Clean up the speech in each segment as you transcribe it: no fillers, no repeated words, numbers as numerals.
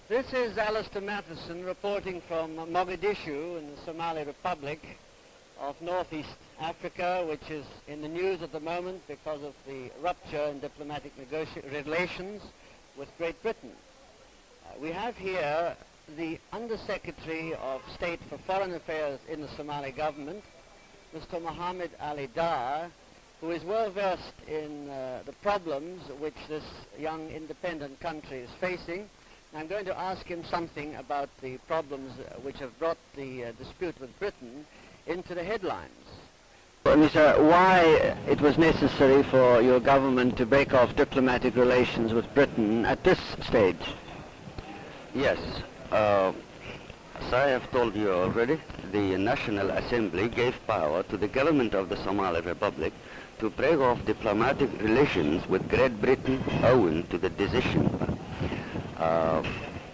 This is Alistair Matheson reporting from Mogadishu in the Somali Republic of northeast Africa, which is in the news at the moment because of the rupture in diplomatic relations with Great Britain. We have here the Undersecretary of State for Foreign Affairs in the Somali government, Mr. Mohamed Ali Daar, who is well versed in the problems which this young independent country is facing. I'm going to ask him something about the problems which have brought the dispute with Britain into the headlines. Mr. Why it was necessary for your government to break off diplomatic relations with Britain at this stage? Yes, as I have told you already, the National Assembly gave power to the government of the Somali Republic to break off diplomatic relations with Great Britain owing to the decision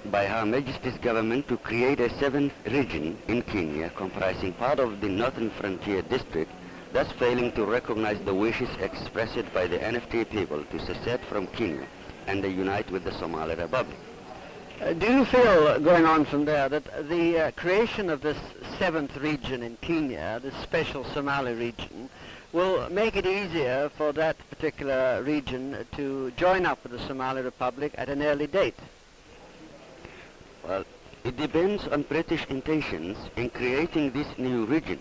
by Her Majesty's government to create a seventh region in Kenya comprising part of the Northern Frontier District, thus failing to recognize the wishes expressed by the NFD people to secede from Kenya and unite with the Somali Republic. Do you feel, going on from there, that the creation of this seventh region in Kenya, this special Somali region, will make it easier for that particular region to join up with the Somali Republic at an early date? Well, it depends on British intentions in creating this new region.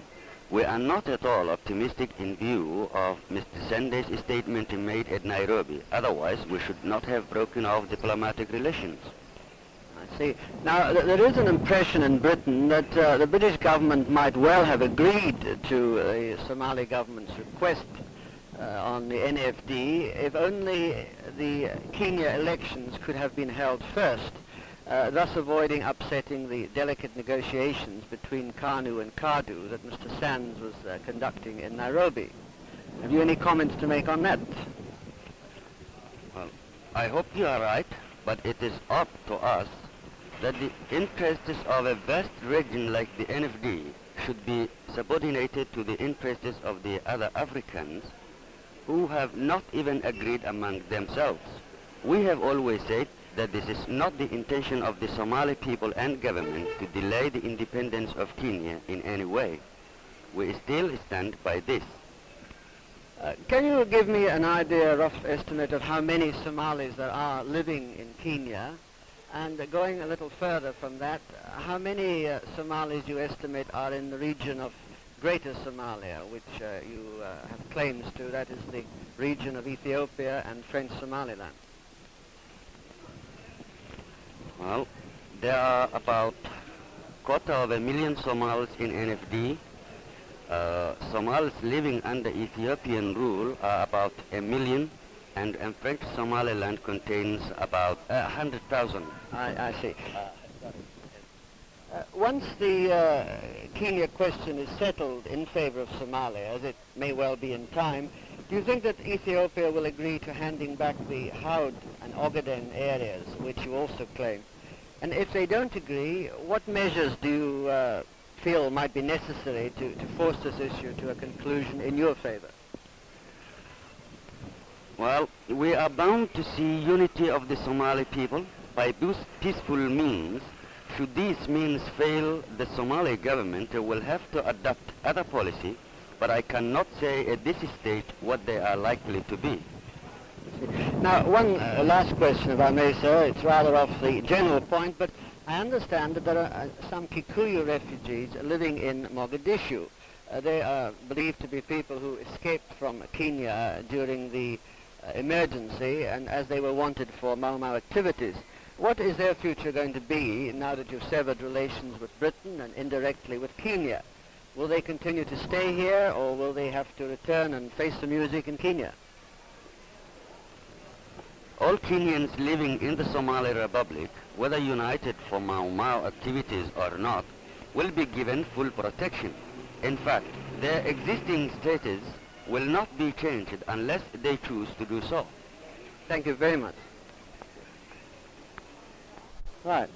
We are not at all optimistic in view of Mr. Sanders' statement made at Nairobi. Otherwise, we should not have broken off diplomatic relations. I see. Now, there is an impression in Britain that the British government might well have agreed to the Somali government's request on the NFD if only the Kenya elections could have been held first, thus avoiding upsetting the delicate negotiations between KANU and KADU that Mr. Sands was conducting in Nairobi. Have you any comments to make on that? Well, I hope you are right, but it is up to us that the interests of a vast region like the NFD should be subordinated to the interests of the other Africans who have not even agreed among themselves. We have always said that this is not the intention of the Somali people and government to delay the independence of Kenya in any way. We still stand by this. Can you give me an idea, a rough estimate of how many Somalis there are living in Kenya? And going a little further from that, how many Somalis you estimate are in the region of Greater Somalia, which you have claims to, that is the region of Ethiopia and French Somaliland? Well, there are about 250,000 Somalis in NFD. Somalis living under Ethiopian rule are about 1 million, and French Somaliland contains about 100,000. I see. Once the Kenya question is settled in favor of Somalia, as it may well be in time, do you think that Ethiopia will agree to handing back the Haud and Ogaden areas, which you also claim? And if they don't agree, what measures do you feel might be necessary to force this issue to a conclusion in your favor? Well, we are bound to see unity of the Somali people by peaceful means. Should these means fail, the Somali government will have to adopt other policy, but I cannot say at this stage what they are likely to be. Now, one last question, if I may, sir. It's rather off the general point, but I understand that there are some Kikuyu refugees living in Mogadishu. They are believed to be people who escaped from Kenya during the emergency, and as they were wanted for Mau Mau activities. What is their future going to be now that you've severed relations with Britain and indirectly with Kenya? Will they continue to stay here, or will they have to return and face the music in Kenya? All Kenyans living in the Somali Republic, whether united for Mau Mau activities or not, will be given full protection. In fact, their existing status will not be changed unless they choose to do so. Thank you very much. Right.